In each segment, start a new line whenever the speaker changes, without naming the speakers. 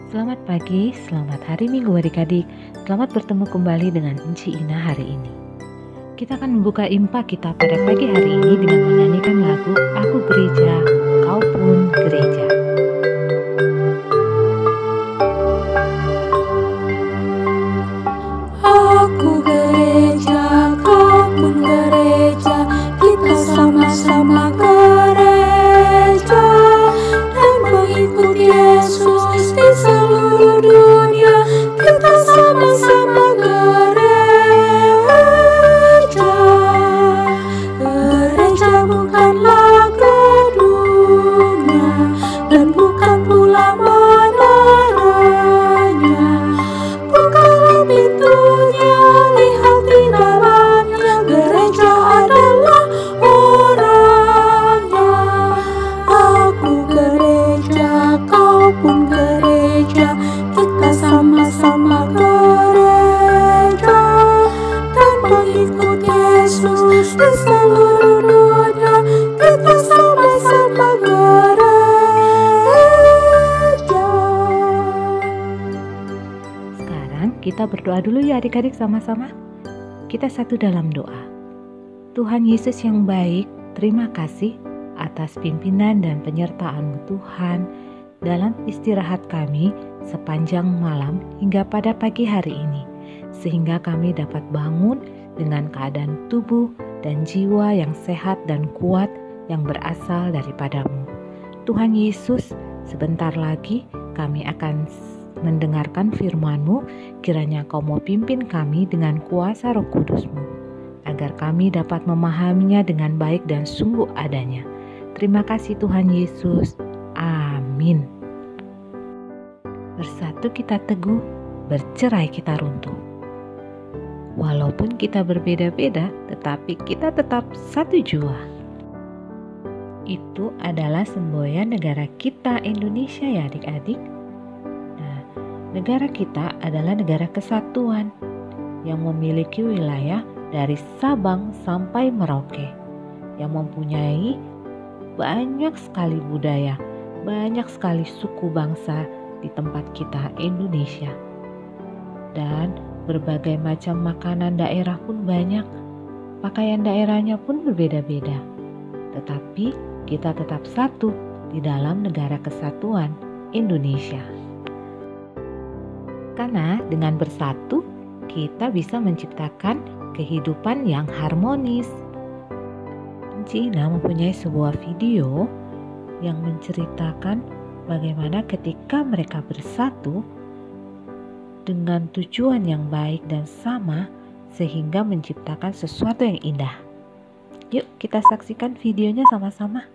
Selamat pagi, selamat hari Minggu adik-adik. Selamat bertemu kembali dengan Enci Ina hari ini. Kita akan membuka impa kita pada pagi hari ini dengan menyanyikan lagu Aku Gereja, Kau Pun Gereja.
Aku gereja, kau pun gereja, kita sama-sama gereja dan mengikut Yesus di seluruh dunia. Kita sama-sama gereja. Gereja bukanlah gedungnya dan bukan pula menaranya. Bukalah pintunya, lihat di dalamnya. Gereja adalah orangnya. Aku gereja, kau pun gereja, kita sama-sama gereja dan mengikut Yesus di seluruh dunia. Kita sama-sama gereja.
Sekarang kita berdoa dulu ya adik-adik sama-sama. Kita satu dalam doa. Tuhan Yesus yang baik, terima kasih atas pimpinan dan penyertaan-Mu Tuhan dalam istirahat kami sepanjang malam hingga pada pagi hari ini, sehingga kami dapat bangun dengan keadaan tubuh dan jiwa yang sehat dan kuat yang berasal daripada-Mu. Tuhan Yesus, sebentar lagi kami akan mendengarkan firman-Mu. Kiranya Kau mau pimpin kami dengan kuasa Roh Kudus-Mu, agar kami dapat memahaminya dengan baik dan sungguh adanya. Terima kasih Tuhan Yesus. Amin. Bersatu kita teguh, bercerai kita runtuh. Walaupun kita berbeda-beda, tetapi kita tetap satu jua. Itu adalah semboyan negara kita Indonesia ya adik-adik. Nah, negara kita adalah negara kesatuan yang memiliki wilayah dari Sabang sampai Merauke, yang mempunyai banyak sekali budaya, banyak sekali suku bangsa di tempat kita Indonesia. Dan berbagai macam makanan daerah pun banyak, pakaian daerahnya pun berbeda-beda. Tetapi kita tetap satu di dalam negara kesatuan Indonesia. Karena dengan bersatu, kita bisa menciptakan kehidupan yang harmonis. Cina mempunyai sebuah video yang menceritakan bagaimana ketika mereka bersatu dengan tujuan yang baik dan sama, sehingga menciptakan sesuatu yang indah. Yuk kita saksikan videonya sama-sama.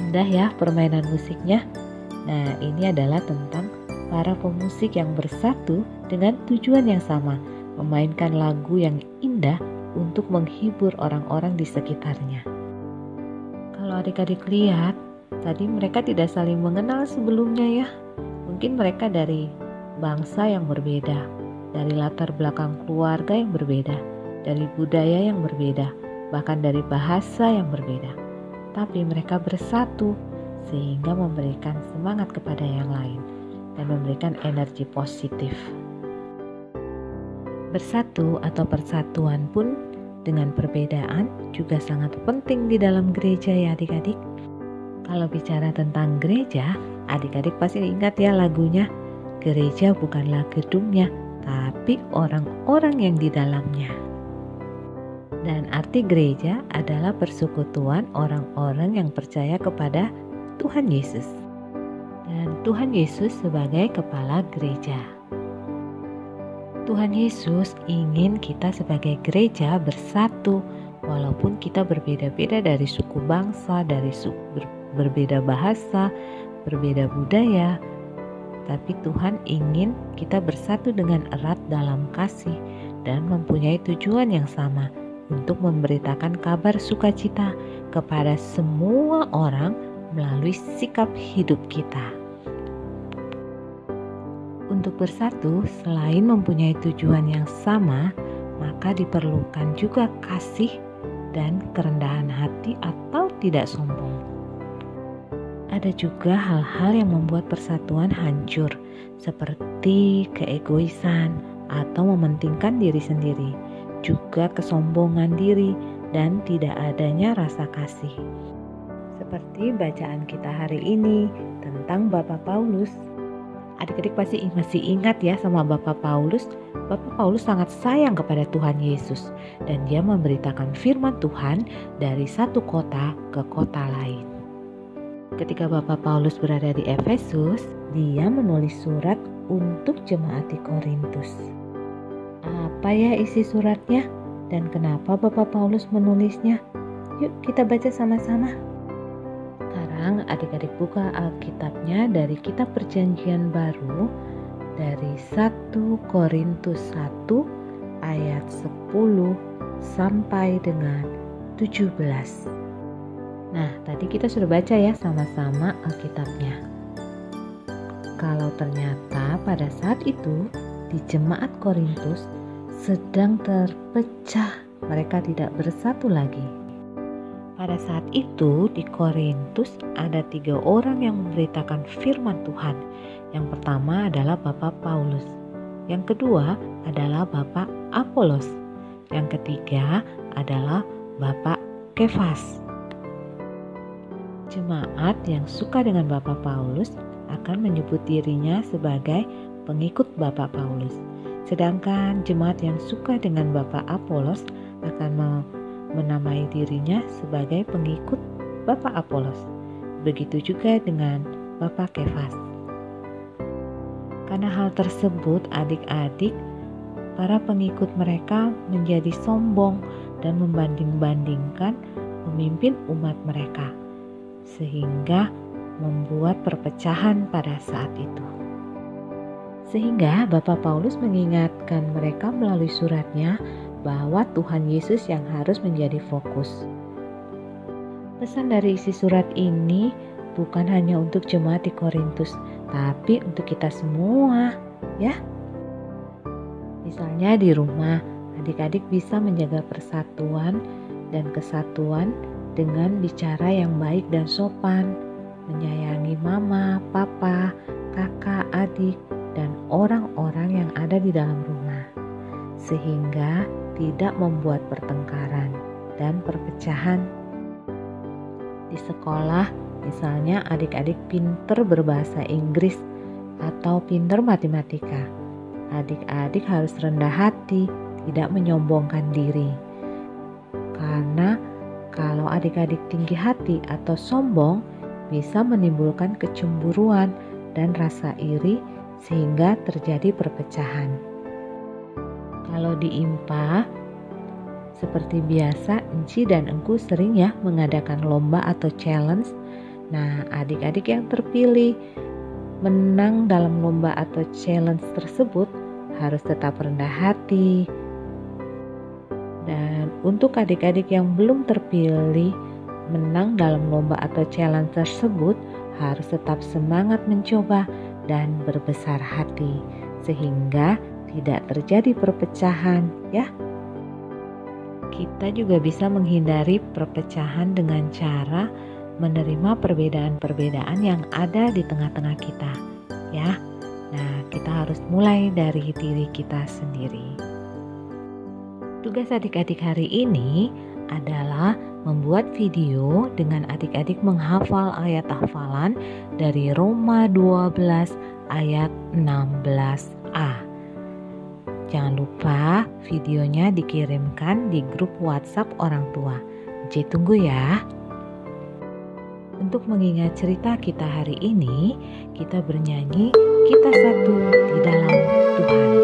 indah ya permainan musiknya. Nah, ini adalah tentang para pemusik yang bersatu dengan tujuan yang sama, memainkan lagu yang indah untuk menghibur orang-orang di sekitarnya. Kalau adik-adik lihat, tadi mereka tidak saling mengenal sebelumnya ya. Mungkin mereka dari bangsa yang berbeda, dari latar belakang keluarga yang berbeda, dari budaya yang berbeda, bahkan dari bahasa yang berbeda. Tapi mereka bersatu sehingga memberikan semangat kepada yang lain dan memberikan energi positif. Bersatu atau persatuan pun dengan perbedaan juga sangat penting di dalam gereja ya adik-adik. Kalau bicara tentang gereja, adik-adik pasti ingat ya lagunya, gereja bukanlah gedungnya, tapi orang-orang yang di dalamnya. Dan arti gereja adalah persekutuan orang-orang yang percaya kepada Tuhan Yesus. Dan Tuhan Yesus sebagai kepala gereja. Tuhan Yesus ingin kita sebagai gereja bersatu, walaupun kita berbeda-beda dari suku bangsa, dari berbeda bahasa, berbeda budaya. Tapi Tuhan ingin kita bersatu dengan erat dalam kasih dan mempunyai tujuan yang sama untuk memberitakan kabar sukacita kepada semua orang melalui sikap hidup kita. Untuk bersatu, selain mempunyai tujuan yang sama, maka diperlukan juga kasih dan kerendahan hati atau tidak sombong. Ada juga hal-hal yang membuat persatuan hancur, seperti keegoisan atau mementingkan diri sendiri, juga kesombongan diri dan tidak adanya rasa kasih. Seperti bacaan kita hari ini tentang Bapak Paulus. Adik-adik pasti masih ingat ya sama Bapak Paulus. Bapak Paulus sangat sayang kepada Tuhan Yesus dan dia memberitakan firman Tuhan dari satu kota ke kota lain. Ketika Bapak Paulus berada di Efesus, dia menulis surat untuk jemaat di Korintus. Apa ya isi suratnya dan kenapa Bapak Paulus menulisnya? Yuk kita baca sama-sama. Sekarang adik-adik buka Alkitabnya dari kitab Perjanjian Baru dari 1 Korintus 1 ayat 10 sampai dengan 17. Nah, tadi kita sudah baca ya sama-sama Alkitabnya. Kalau ternyata pada saat itu di jemaat Korintus sedang terpecah, mereka tidak bersatu lagi. Pada saat itu di Korintus ada 3 orang yang memberitakan firman Tuhan. Yang pertama adalah Bapak Paulus, yang kedua adalah Bapak Apolos, yang ketiga adalah Bapak Kefas. Jemaat yang suka dengan Bapak Paulus akan menyebut dirinya sebagai pengikut Bapak Paulus. Sedangkan jemaat yang suka dengan Bapak Apolos akan menamai dirinya sebagai pengikut Bapak Apolos. Begitu juga dengan Bapak Kefas. Karena hal tersebut, adik-adik, para pengikut mereka menjadi sombong dan membanding-bandingkan pemimpin umat mereka, sehingga membuat perpecahan pada saat itu. Sehingga Bapak Paulus mengingatkan mereka melalui suratnya bahwa Tuhan Yesus yang harus menjadi fokus. Pesan dari isi surat ini bukan hanya untuk jemaat di Korintus, tapi untuk kita semua, ya. Misalnya di rumah, adik-adik bisa menjaga persatuan dan kesatuan dengan bicara yang baik dan sopan, menyayangi mama, papa, kakak, adik, dan orang-orang yang ada di dalam rumah, sehingga tidak membuat pertengkaran dan perpecahan. Di sekolah, misalnya adik-adik pinter berbahasa Inggris atau pinter matematika, adik-adik harus rendah hati, tidak menyombongkan diri. Karena kalau adik-adik tinggi hati atau sombong, bisa menimbulkan kecemburuan dan rasa iri sehingga terjadi perpecahan. Kalau di IMPA, seperti biasa Enci dan Engku sering ya mengadakan lomba atau challenge Nah, adik-adik yang terpilih menang dalam lomba atau challenge tersebut harus tetap rendah hati. Dan untuk adik-adik yang belum terpilih menang dalam lomba atau challenge tersebut harus tetap semangat mencoba dan berbesar hati sehingga tidak terjadi perpecahan ya. Kita juga bisa menghindari perpecahan dengan cara menerima perbedaan-perbedaan yang ada di tengah-tengah kita ya. Nah, kita harus mulai dari diri kita sendiri. Tugas adik-adik hari ini adalah membuat video dengan adik-adik menghafal ayat hafalan dari Roma 12 ayat 16a. Jangan lupa videonya dikirimkan di grup WhatsApp orang tua. J tunggu ya. Untuk mengingat cerita kita hari ini, kita bernyanyi Kita Satu di Dalam Tuhan.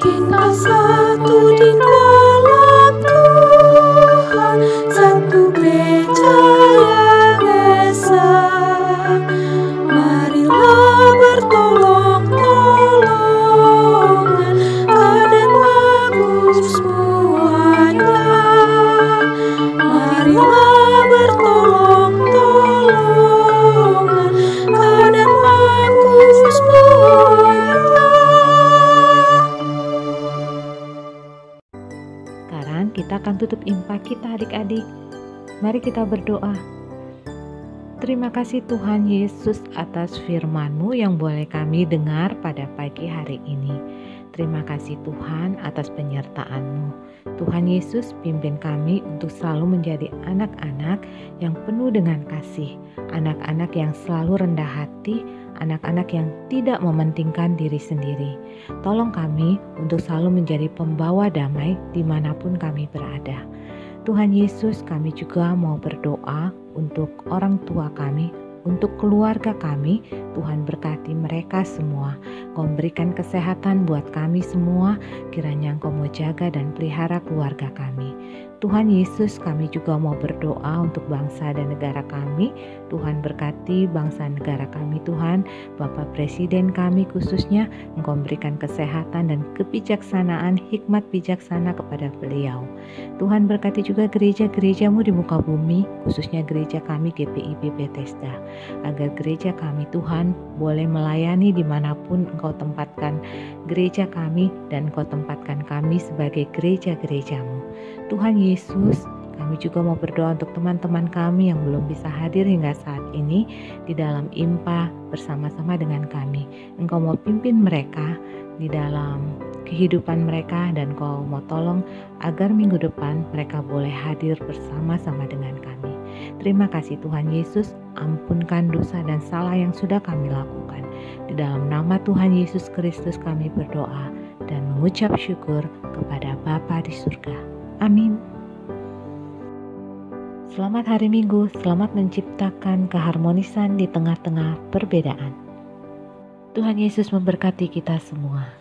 Kita satu di dalam Tuhan, satu gereja yang esa. Marilah bertolong-tolongan, kadang bagus semuanya. Marilah bertolong-tolongan, kadang bagus semuanya.
Sekarang kita akan tutup impa kita adik-adik. Mari kita berdoa. Terima kasih Tuhan Yesus atas firman-Mu yang boleh kami dengar pada pagi hari ini. Terima kasih Tuhan atas penyertaan-Mu. Tuhan Yesus pimpin kami untuk selalu menjadi anak-anak yang penuh dengan kasih. Anak-anak yang selalu rendah hati, anak-anak yang tidak mementingkan diri sendiri. Tolong kami untuk selalu menjadi pembawa damai dimanapun kami berada. Tuhan Yesus, kami juga mau berdoa untuk orang tua kami, untuk keluarga kami. Tuhan berkati mereka semua. Kau berikan kesehatan buat kami semua. Kiranya Engkau mau jaga dan pelihara keluarga kami. Tuhan Yesus, kami juga mau berdoa untuk bangsa dan negara kami. Tuhan berkati bangsa negara kami Tuhan. Bapak Presiden kami khususnya, Engkau berikan kesehatan dan kebijaksanaan, hikmat bijaksana kepada beliau. Tuhan berkati juga gereja-gereja-Mu di muka bumi, khususnya gereja kami GPIB Bethesda. Agar gereja kami Tuhan boleh melayani dimanapun Engkau tempatkan gereja kami dan Engkau tempatkan kami sebagai gereja-gereja-Mu. Tuhan Yesus, kami juga mau berdoa untuk teman-teman kami yang belum bisa hadir hingga saat ini di dalam impa bersama-sama dengan kami. Engkau mau pimpin mereka di dalam kehidupan mereka dan Kau mau tolong agar minggu depan mereka boleh hadir bersama-sama dengan kami. Terima kasih Tuhan Yesus, ampunkan dosa dan salah yang sudah kami lakukan. Di dalam nama Tuhan Yesus Kristus kami berdoa dan mengucap syukur kepada Bapa di surga. Amin. Selamat hari Minggu, selamat menciptakan keharmonisan di tengah-tengah perbedaan. Tuhan Yesus memberkati kita semua.